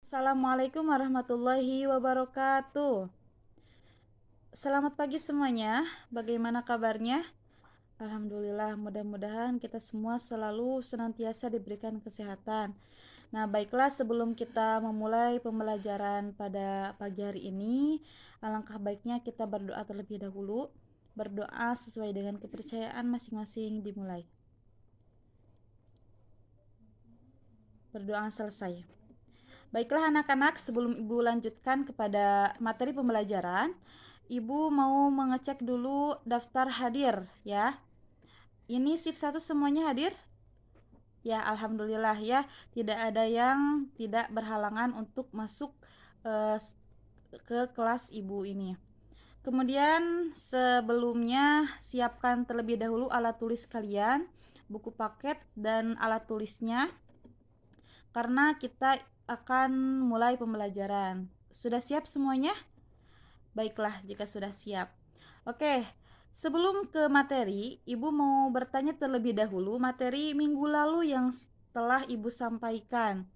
Assalamualaikum warahmatullahi wabarakatuh. Selamat pagi semuanya. Bagaimana kabarnya? Alhamdulillah, mudah-mudahan kita semua selalu senantiasa diberikan kesehatan. Nah, baiklah, sebelum kita memulai pembelajaran pada pagi hari ini, alangkah baiknya kita berdoa terlebih dahulu. Berdoa sesuai dengan kepercayaan masing-masing dimulai. Berdoa selesai. Baiklah anak-anak, sebelum Ibu lanjutkan kepada materi pembelajaran, Ibu mau mengecek dulu daftar hadir ya. Ini shift 1 semuanya hadir? Ya, alhamdulillah ya. Tidak ada yang tidak berhalangan untuk masuk eh, ke kelas Ibu ini. Kemudian sebelumnya siapkan terlebih dahulu alat tulis kalian, buku paket dan alat tulisnya, karena kita akan mulai pembelajaran. Sudah siap semuanya? Baiklah, jika sudah siap. Oke, sebelum ke materi, Ibu mau bertanya terlebih dahulu materi minggu lalu yang telah Ibu sampaikan.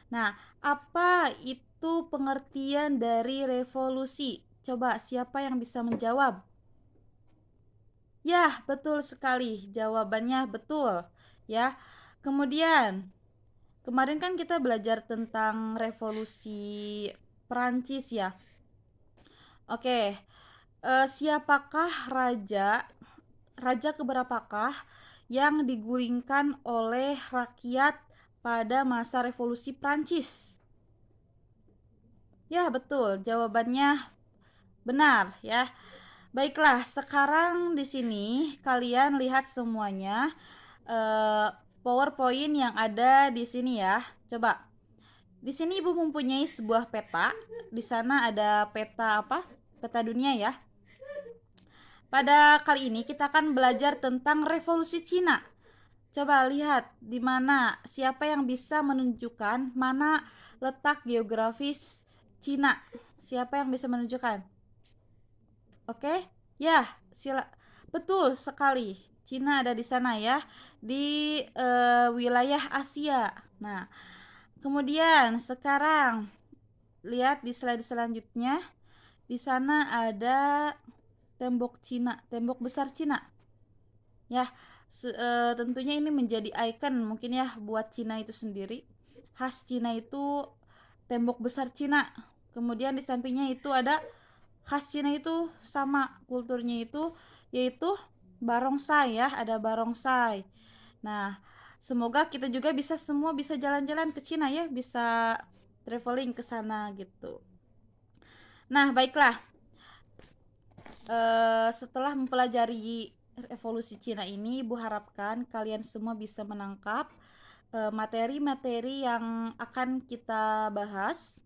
Nah, apa itu pengertian dari revolusi? Coba siapa yang bisa menjawab? Ya, betul sekali. Jawabannya betul. Ya. Kemudian, kemarin kan kita belajar tentang revolusi Perancis ya. Oke, siapakah raja keberapakah yang digulingkan oleh rakyat pada masa revolusi Prancis? Ya, betul. Jawabannya benar ya. Baiklah, sekarang di sini kalian lihat semuanya eh, PowerPoint yang ada di sini ya. Coba. Di sini Ibu mempunyai sebuah peta. Di sana ada peta apa? Peta dunia ya. Pada kali ini kita akan belajar tentang revolusi Cina. Coba lihat di mana, siapa yang bisa menunjukkan mana letak geografis Cina. Siapa yang bisa menunjukkan? Oke? Ya, betul sekali. Cina ada di sana ya, di wilayah Asia. Nah, kemudian sekarang lihat di slide selanjutnya. Di sana ada tembok Cina, tembok besar Cina. Ya, tentunya ini menjadi ikon mungkin ya buat Cina itu sendiri. Khas Cina itu tembok besar Cina. Kemudian di sampingnya itu ada khas Cina itu sama kulturnya itu yaitu barongsai ya, ada barongsai. Nah, semoga kita juga semua bisa jalan-jalan ke Cina ya, bisa traveling ke sana gitu. Nah, baiklah. Setelah mempelajari evolusi Cina ini, Ibu harapkan kalian semua bisa menangkap materi-materi yang akan kita bahas.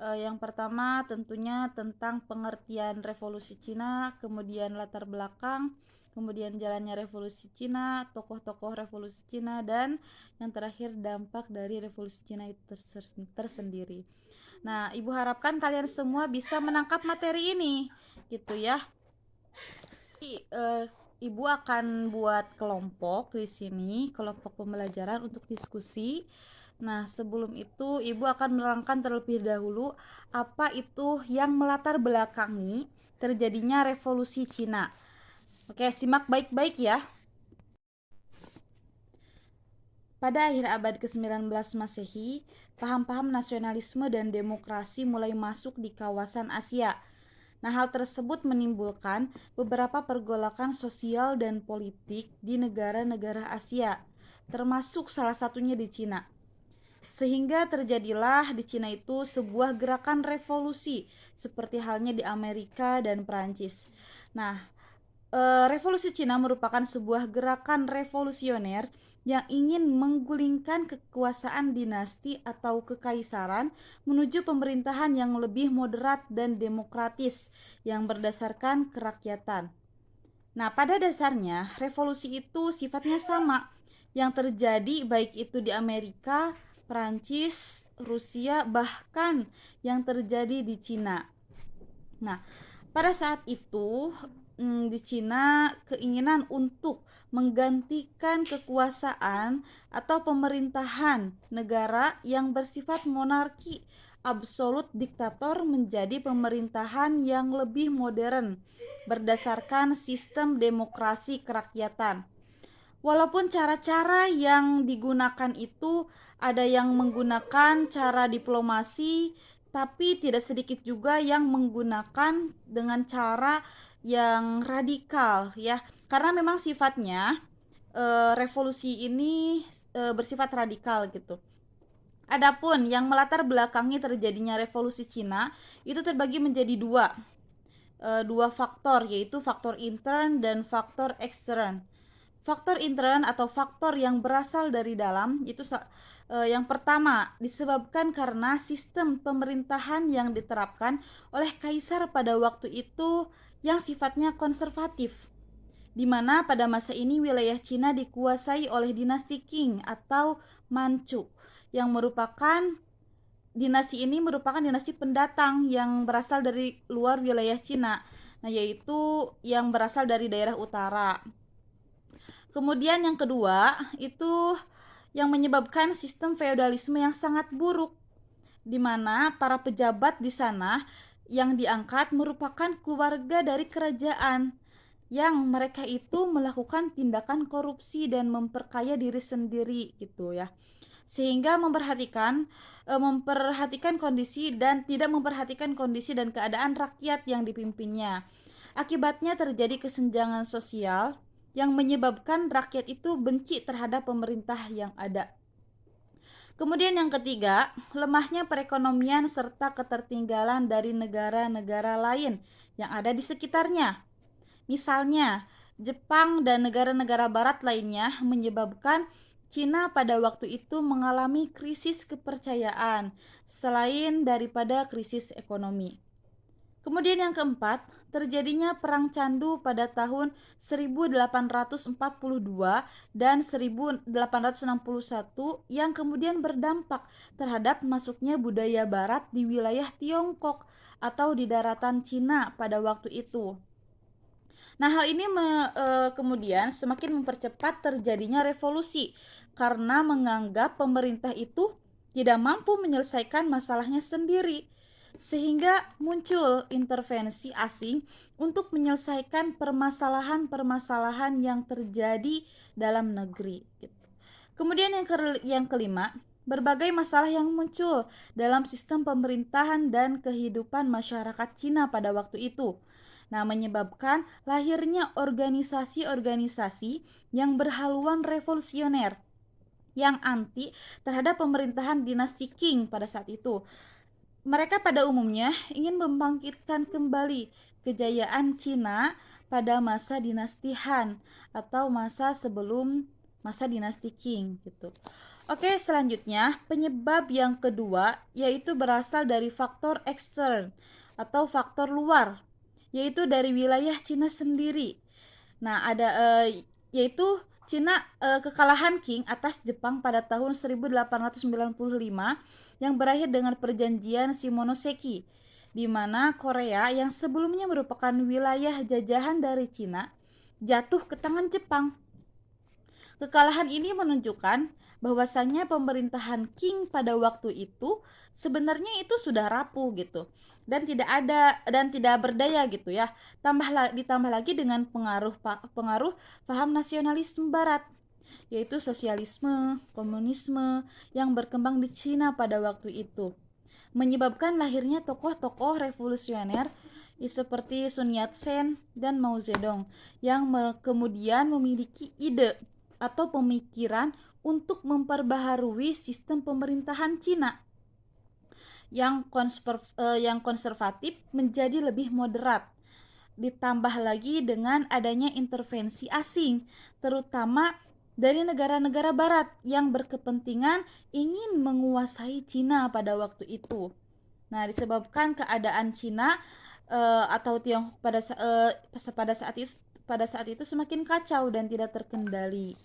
Yang pertama tentunya tentang pengertian revolusi Cina, kemudian latar belakang, kemudian jalannya revolusi Cina, tokoh-tokoh revolusi Cina, dan yang terakhir dampak dari revolusi Cina itu tersendiri. Nah, Ibu harapkan kalian semua bisa menangkap materi ini, gitu ya. Jadi, Ibu akan buat kelompok di sini, kelompok pembelajaran untuk diskusi. Nah, sebelum itu Ibu akan menerangkan terlebih dahulu apa itu yang melatar belakangi terjadinya revolusi Cina. Oke, simak baik-baik ya. Pada akhir abad ke-19 Masehi, paham-paham nasionalisme dan demokrasi mulai masuk di kawasan Asia. Nah, hal tersebut menimbulkan beberapa pergolakan sosial dan politik di negara-negara Asia, termasuk salah satunya di Cina. Sehingga terjadilah di Cina itu sebuah gerakan revolusi, seperti halnya di Amerika dan Perancis. Nah, revolusi Cina merupakan sebuah gerakan revolusioner yang ingin menggulingkan kekuasaan dinasti atau kekaisaran menuju pemerintahan yang lebih moderat dan demokratis yang berdasarkan kerakyatan. Nah, pada dasarnya revolusi itu sifatnya sama yang terjadi baik itu di Amerika, Perancis, Rusia, bahkan yang terjadi di Cina. Nah, pada saat itu di Cina keinginan untuk menggantikan kekuasaan atau pemerintahan negara yang bersifat monarki absolut diktator menjadi pemerintahan yang lebih modern berdasarkan sistem demokrasi kerakyatan. Walaupun cara-cara yang digunakan itu ada yang menggunakan cara diplomasi, tapi tidak sedikit juga yang menggunakan dengan cara yang radikal ya. Karena memang sifatnya revolusi ini bersifat radikal gitu. Adapun yang melatar belakangi terjadinya revolusi Cina itu terbagi menjadi dua faktor, yaitu faktor intern dan faktor ekstern. Faktor intern atau faktor yang berasal dari dalam itu yang pertama disebabkan karena sistem pemerintahan yang diterapkan oleh kaisar pada waktu itu yang sifatnya konservatif, di mana pada masa ini wilayah Cina dikuasai oleh dinasti Qing atau Manchu yang merupakan dinasti ini merupakan dinasti pendatang yang berasal dari luar wilayah Cina. Nah, yaitu yang berasal dari daerah utara. Kemudian yang kedua, itu yang menyebabkan sistem feodalisme yang sangat buruk, di mana para pejabat di sana yang diangkat merupakan keluarga dari kerajaan yang mereka itu melakukan tindakan korupsi dan memperkaya diri sendiri gitu ya. Sehingga memperhatikan kondisi dan tidak memperhatikan kondisi dan keadaan rakyat yang dipimpinnya. Akibatnya terjadi kesenjangan sosial yang menyebabkan rakyat itu benci terhadap pemerintah yang ada. Kemudian yang ketiga, lemahnya perekonomian serta ketertinggalan dari negara-negara lain yang ada di sekitarnya. Misalnya, Jepang dan negara-negara barat lainnya menyebabkan Cina pada waktu itu mengalami krisis kepercayaan selain daripada krisis ekonomi. Kemudian yang keempat, terjadinya Perang Candu pada tahun 1842 dan 1861 yang kemudian berdampak terhadap masuknya budaya barat di wilayah Tiongkok atau di daratan Cina pada waktu itu. Nah, hal ini kemudian semakin mempercepat terjadinya revolusi karena menganggap pemerintah itu tidak mampu menyelesaikan masalahnya sendiri, sehingga muncul intervensi asing untuk menyelesaikan permasalahan-permasalahan yang terjadi dalam negeri gitu. Kemudian yang kelima, berbagai masalah yang muncul dalam sistem pemerintahan dan kehidupan masyarakat Cina pada waktu itu. Nah, menyebabkan lahirnya organisasi-organisasi yang berhaluan revolusioner yang anti terhadap pemerintahan dinasti Qing pada saat itu. Mereka pada umumnya ingin membangkitkan kembali kejayaan Cina pada masa dinasti Han atau masa sebelum masa dinasti Qing gitu. Oke, selanjutnya penyebab yang kedua yaitu berasal dari faktor ekstern atau faktor luar, yaitu dari wilayah Cina sendiri. Nah, yaitu kekalahan Qing atas Jepang pada tahun 1895 yang berakhir dengan perjanjian Shimonoseki, di mana Korea yang sebelumnya merupakan wilayah jajahan dari Cina jatuh ke tangan Jepang. Kekalahan ini menunjukkan bahwasannya pemerintahan Qing pada waktu itu sebenarnya itu sudah rapuh gitu dan tidak berdaya gitu ya. Ditambah lagi dengan pengaruh paham nasionalisme barat, yaitu sosialisme, komunisme yang berkembang di Cina pada waktu itu, menyebabkan lahirnya tokoh-tokoh revolusioner seperti Sun Yat-sen dan Mao Zedong yang kemudian memiliki ide atau pemikiran untuk memperbaharui sistem pemerintahan Cina yang konservatif menjadi lebih moderat. Ditambah lagi dengan adanya intervensi asing, terutama dari negara-negara barat yang berkepentingan ingin menguasai Cina pada waktu itu. Nah, disebabkan keadaan Cina atau Tiongkok pada saat itu semakin kacau dan tidak terkendali.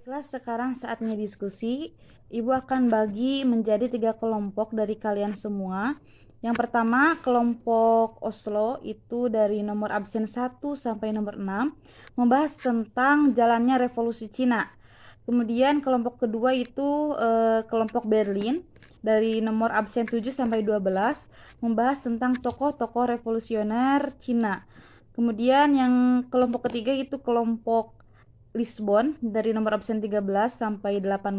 Baiklah, sekarang saatnya diskusi. Ibu akan bagi menjadi 3 kelompok dari kalian semua. Yang pertama, kelompok Oslo itu dari nomor absen 1 sampai nomor 6, membahas tentang jalannya revolusi Cina. Kemudian kelompok kedua itu kelompok Berlin dari nomor absen 7 sampai 12, membahas tentang tokoh-tokoh revolusioner Cina. Kemudian yang kelompok ketiga itu kelompok Lisbon dari nomor absen 13 sampai 18,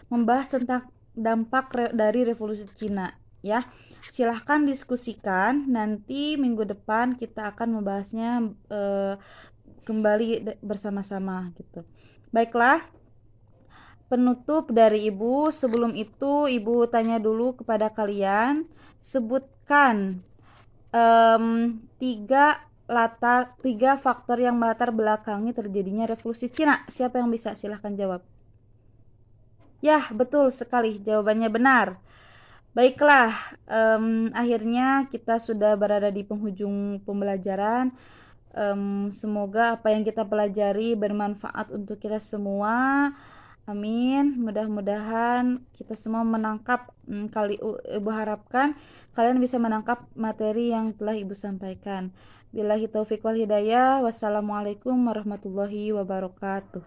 membahas tentang dampak dari revolusi Cina, ya. Silahkan diskusikan, nanti minggu depan kita akan membahasnya kembali bersama-sama gitu. Baiklah, penutup dari Ibu. Sebelum itu Ibu tanya dulu kepada kalian, sebutkan tiga faktor yang melatar belakangi terjadinya revolusi Cina. Siapa yang bisa? Silahkan jawab. Ya, betul sekali. Jawabannya benar. Baiklah, akhirnya kita sudah berada di penghujung pembelajaran. Semoga apa yang kita pelajari bermanfaat untuk kita semua. Amin. Mudah-mudahan kita semua menangkap, Ibu harapkan kalian bisa menangkap materi yang telah Ibu sampaikan. Billahi taufiq wal hidayah. Wassalamualaikum warahmatullahi wabarakatuh.